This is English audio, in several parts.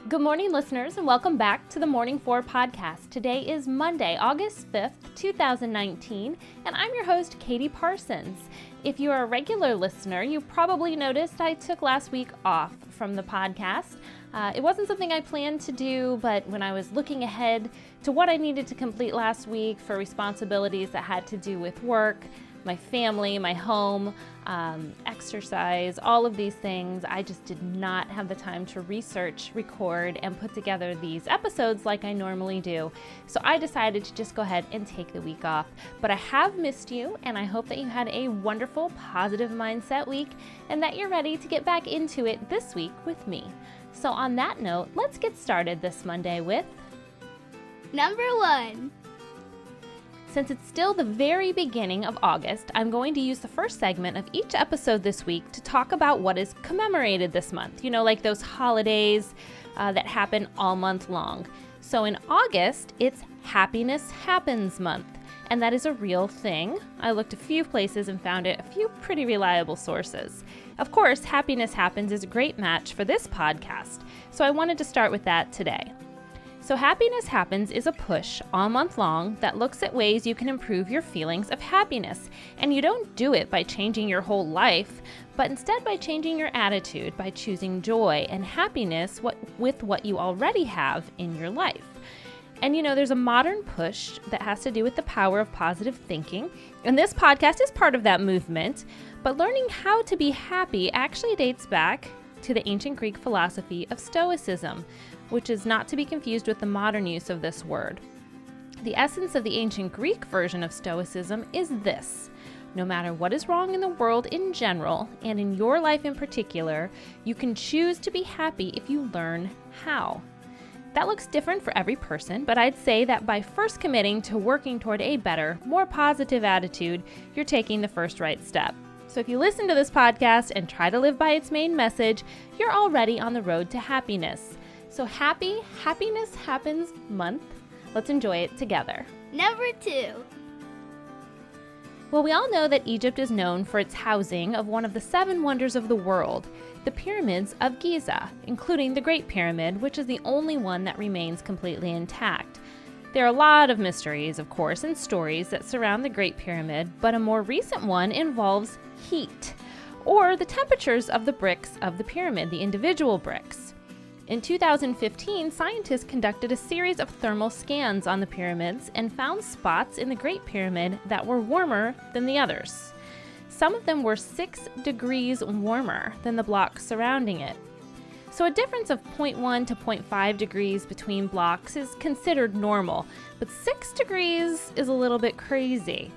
Good morning, listeners, and welcome back to the Morning 4 podcast. Today is Monday, August 5th, 2019, and I'm your host, Katie Parsons. If you are a regular listener, you probably noticed I took last week off from the podcast. It wasn't something I planned to do, but when I was looking ahead to what I needed to complete last week for responsibilities that had to do with work, my family, my home, exercise, all of these things, I just did not have the time to research, record, and put together these episodes like I normally do. So I decided to just go ahead and take the week off. But I have missed you, and I hope that you had a wonderful, positive mindset week, and that you're ready to get back into it this week with me. So on that note, let's get started this Monday with Number 1. Since it's still the very beginning of August, I'm going to use the first segment of each episode this week to talk about what is commemorated this month. You know, like those holidays that happen all month long. So in August, it's Happiness Happens Month, and that is a real thing. I looked a few places and found it a few pretty reliable sources. Of course, Happiness Happens is a great match for this podcast, so I wanted to start with that today. So Happiness Happens is a push all month long that looks at ways you can improve your feelings of happiness. And you don't do it by changing your whole life, but instead by changing your attitude, by choosing joy and happiness with what you already have in your life. And you know, there's a modern push that has to do with the power of positive thinking. And this podcast is part of that movement. But learning how to be happy actually dates back to the ancient Greek philosophy of Stoicism, which is not to be confused with the modern use of this word. The essence of the ancient Greek version of Stoicism is this: no matter what is wrong in the world in general, and in your life in particular, you can choose to be happy if you learn how. That looks different for every person, but I'd say that by first committing to working toward a better, more positive attitude, you're taking the first right step. So if you listen to this podcast and try to live by its main message, you're already on the road to happiness. So happy Happiness Happens Month. Let's enjoy it together. Number 2. Well, we all know that Egypt is known for its housing of one of the 7 wonders of the world, the pyramids of Giza, including the Great Pyramid, which is the only one that remains completely intact. There are a lot of mysteries, of course, and stories that surround the Great Pyramid, but a more recent one involves heat, or the temperatures of the bricks of the pyramid, the individual bricks. In 2015, scientists conducted a series of thermal scans on the pyramids and found spots in the Great Pyramid that were warmer than the others. Some of them were 6 degrees warmer than the blocks surrounding it. So a difference of 0.1 to 0.5 degrees between blocks is considered normal, but 6 degrees is a little bit crazy.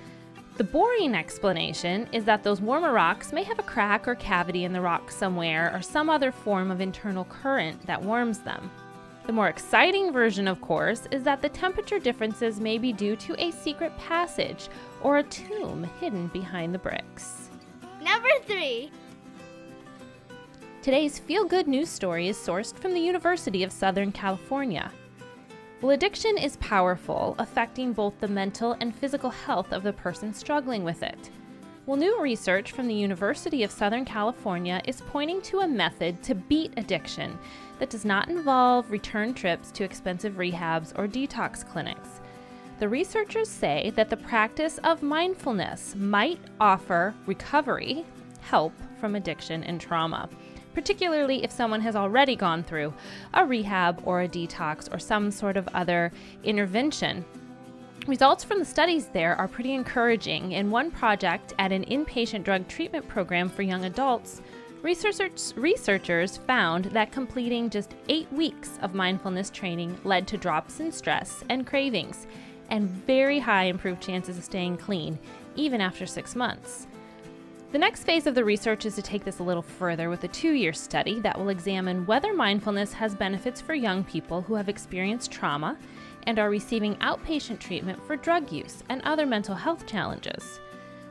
The boring explanation is that those warmer rocks may have a crack or cavity in the rock somewhere, or some other form of internal current that warms them. The more exciting version, of course, is that the temperature differences may be due to a secret passage or a tomb hidden behind the bricks. Number 3. Today's feel-good news story is sourced from the University of Southern California. Well, addiction is powerful, affecting both the mental and physical health of the person struggling with it. Well, new research from the University of Southern California is pointing to a method to beat addiction that does not involve return trips to expensive rehabs or detox clinics. The researchers say that the practice of mindfulness might offer recovery help from addiction and trauma, particularly if someone has already gone through a rehab or a detox or some sort of other intervention. Results from the studies there are pretty encouraging. In one project at an inpatient drug treatment program for young adults, researchers found that completing just 8 weeks of mindfulness training led to drops in stress and cravings, and very high improved chances of staying clean, even after 6 months. The next phase of the research is to take this a little further with a 2-year study that will examine whether mindfulness has benefits for young people who have experienced trauma and are receiving outpatient treatment for drug use and other mental health challenges.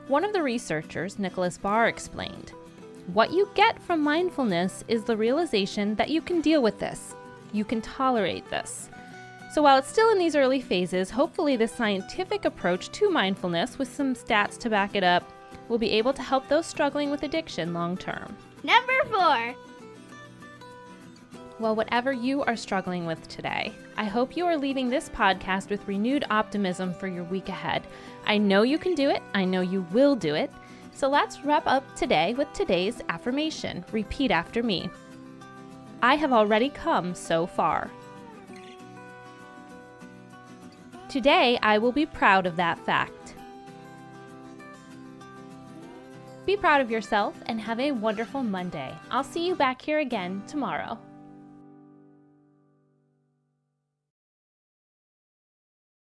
One of the researchers, Nicholas Barr, explained, "What you get from mindfulness is the realization that you can deal with this. You can tolerate this." So while it's still in these early phases, hopefully this scientific approach to mindfulness with some stats to back it up will be able to help those struggling with addiction long term. Number 4. Well, whatever you are struggling with today, I hope you are leaving this podcast with renewed optimism for your week ahead. I know you can do it. I know you will do it. So let's wrap up today with today's affirmation. Repeat after me. I have already come so far. Today, I will be proud of that fact. Be proud of yourself and have a wonderful Monday. I'll see you back here again tomorrow.